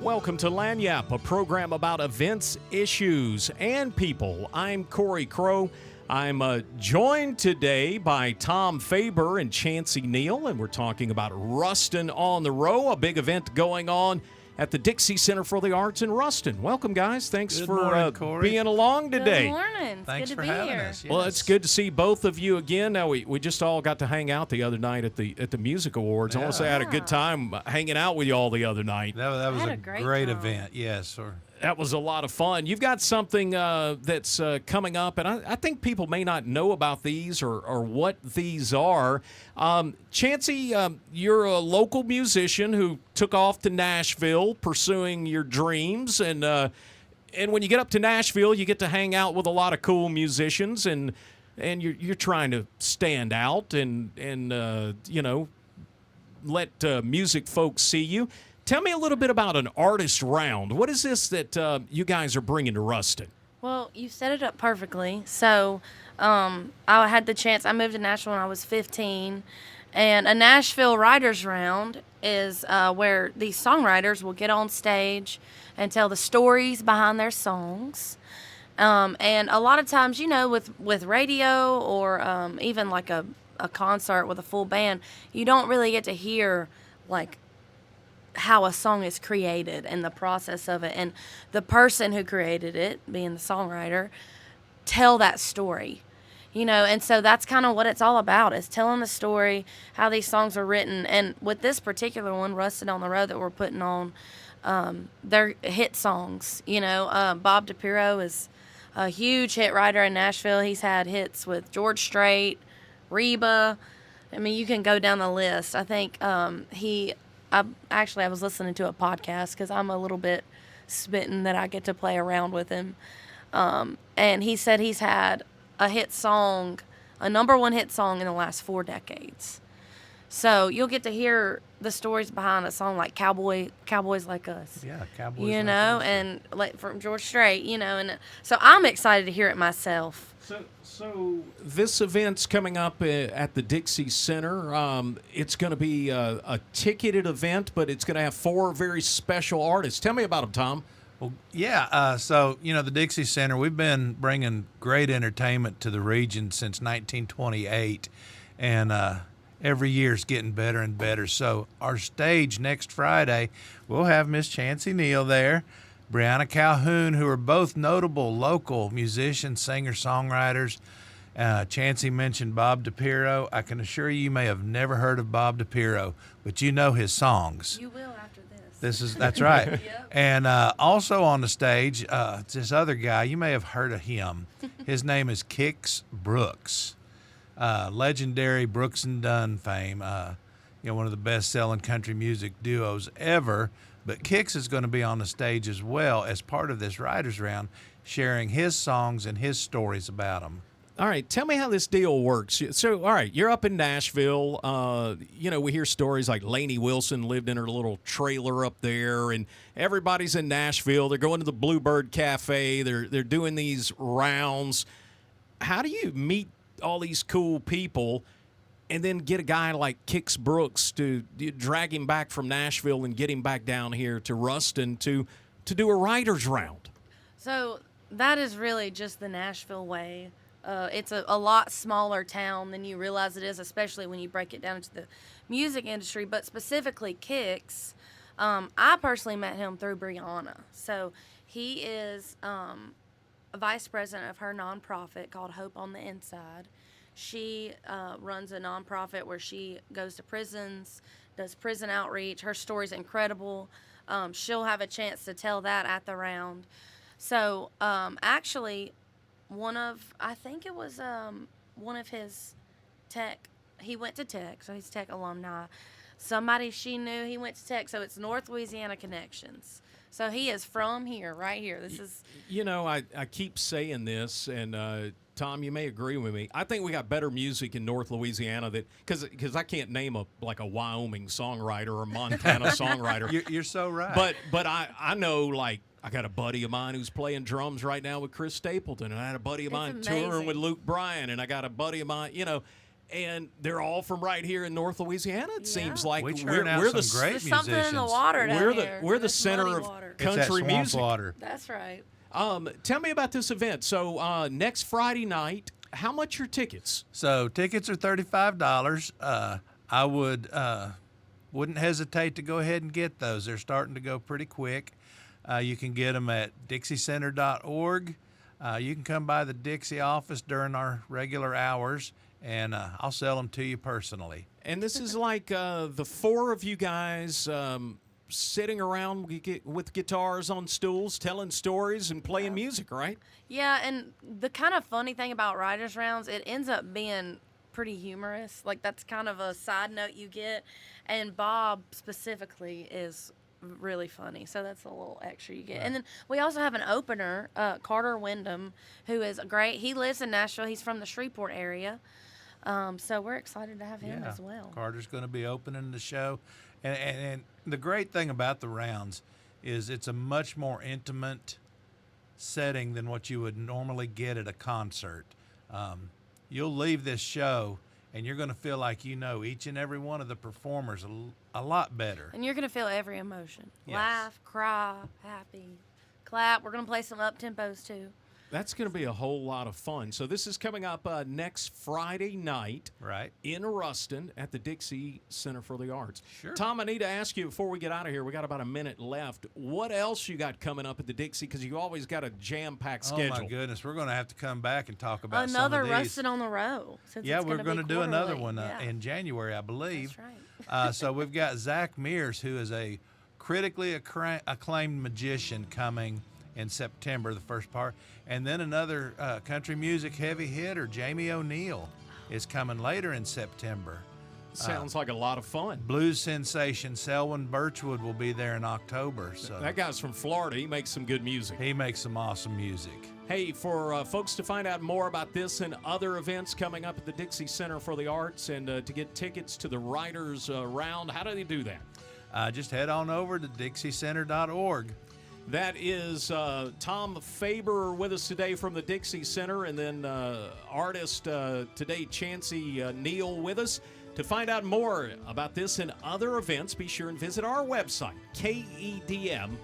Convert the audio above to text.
Welcome to Lagniappe, a program about events, issues, and people. I'm Cory Crowe. I'm joined today by Tom Faber and Chancie Neal, and we're talking about Ruston on the Row, a big event going on at the Dixie Center for the Arts in Ruston. Welcome, guys. Thanks Good for morning, being along today. Good morning. It's Thanks good for to be having here. us. Yes. Well, it's good to see both of you again. Now we just all got to hang out the other night at the music awards. I want to say I had a good time hanging out with you all the other night. That was had a a great great time. event. Yes, or That was a lot of fun. You've got something that's coming up, and I think people may not know about these or what these are. Chancie, you're a local musician who took off to Nashville pursuing your dreams, and when you get up to Nashville, you get to hang out with a lot of cool musicians, and you're trying to stand out and let music folks see you. Tell me a little bit about an artist round. What is this that you guys are bringing to Ruston? Well, you set it up perfectly. So I had the chance. I moved to Nashville when I was 15. And a Nashville Writers Round is where these songwriters will get on stage and tell the stories behind their songs. And a lot of times, with radio or even like a concert with a full band, you don't really get to hear like how a song is created and the process of it, and the person who created it, being the songwriter, tell that story, and so that's kind of what it's all about, is telling the story, how these songs are written. And with this particular one, Ruston on the Road, that we're putting on, they're hit songs. Bob DiPiero is a huge hit writer in Nashville. He's had hits with George Strait, Reba. I mean, you can go down the list. I think I was listening to a podcast because I'm a little bit smitten that I get to play around with him. And he said he's had a number one hit song in the last 4 decades. So you'll get to hear the stories behind a song like Cowboys Like Us. yeah, Cowboys. And like from George Strait, and so I'm excited to hear it myself. So this event's coming up at the Dixie Center. It's going to be a ticketed event, but it's going to have 4 very special artists. Tell me about them, Tom. Well, yeah. So the Dixie Center, we've been bringing great entertainment to the region since 1928, and every year it's getting better and better. So our stage next Friday, we'll have Miss Chancie Neal there, Briana, Calhoun, who are both notable local musicians, singers-songwriters. Chancie mentioned Bob DiPiero. I can assure you may have never heard of Bob DiPiero, but you know his songs. You will after this. That's right. Yep. And also on the stage, this other guy, you may have heard of him. His name is Kix Brooks, legendary Brooks and Dunn fame. One of the best-selling country music duos ever. But Kix is going to be on the stage as well as part of this Writers Round, sharing his songs and his stories about them. All right, tell me how this deal works. So, all right, you're up in Nashville. We hear stories like Lainey Wilson lived in her little trailer up there, and everybody's in Nashville. They're going to the Bluebird Cafe. They're doing these rounds. How do you meet all these cool people and then get a guy like Kix Brooks to drag him back from Nashville and get him back down here to Ruston to do a writer's round? So that is really just the Nashville way. It's a lot smaller town than you realize it is, especially when you break it down into the music industry. But specifically Kix, I personally met him through Briana. So he is a vice president of her nonprofit called Hope on the Inside. She runs a nonprofit where she goes to prisons, does prison outreach. Her story's incredible. She'll have a chance to tell that at the round. So actually, I think it was one of his tech. He went to Tech, so he's Tech alumni. Somebody she knew, he went to Tech, so it's North Louisiana connections. So he is from here, right here. This is. I keep saying this, and Tom, you may agree with me. I think we got better music in North Louisiana because I can't name a Wyoming songwriter or a Montana songwriter. You're so right. But I know, like, I got a buddy of mine who's playing drums right now with Chris Stapleton, and I had a buddy of mine touring with Luke Bryan, and I got a buddy of mine, and they're all from right here in North Louisiana. It seems like We churn out we're the some great There's something in the musicians. water down we're here. the There's center muddy of water. It's that country swamp music. water. That's right. Tell me about this event. So next Friday night, how much are tickets? So tickets are $35. I wouldn't hesitate to go ahead and get those. They're starting to go pretty quick. You can get them at dixiecenter.org. You can come by the Dixie office during our regular hours, and I'll sell them to you personally. And this is like the four of you guys sitting around with guitars on stools, telling stories and playing music, right? Yeah, and the kind of funny thing about Writers Rounds, it ends up being pretty humorous. Like, that's kind of a side note you get. And Bob specifically is really funny, so that's a little extra you get. Right. And then we also have an opener, Carter Wyndham, who is great. He lives in Nashville. He's from the Shreveport area. So we're excited to have him as well. Carter's going to be opening the show. And the great thing about the rounds is it's a much more intimate setting than what you would normally get at a concert. You'll leave this show and you're going to feel like you know each and every one of the performers a lot better. And you're going to feel every emotion. Yes. Laugh, cry, happy, clap. We're going to play some up-tempos too. That's going to be a whole lot of fun. So this is coming up next Friday night Right. in Ruston at the Dixie Center for the Arts. Sure. Tom, I need to ask you before we get out of here, we got about a minute left. What else you got coming up at the Dixie? Because you always got a jam-packed schedule. Oh, my goodness. We're going to have to come back and talk about Another some of these. Ruston on the row. Since Yeah, it's we're going to do another quarterly. one Yeah. in January, I believe. That's right. So we've got Zach Mears, who is a critically acclaimed magician, coming in September, the first part. And then another country music heavy hitter, Jamie O'Neill, is coming later in September. Sounds like a lot of fun. Blues sensation Selwyn Birchwood will be there in October. So That guy's from Florida. He makes some good music. he makes some awesome music. Hey, for folks to find out more about this and other events coming up at the Dixie Center for the Arts and to get tickets to the Writers Round, how do they do that? Just head on over to dixiecenter.org. That is Tom Faber with us today from the Dixie Center, and then artist today, Chancie Neal, with us. To find out more about this and other events, be sure and visit our website, KEDM.org.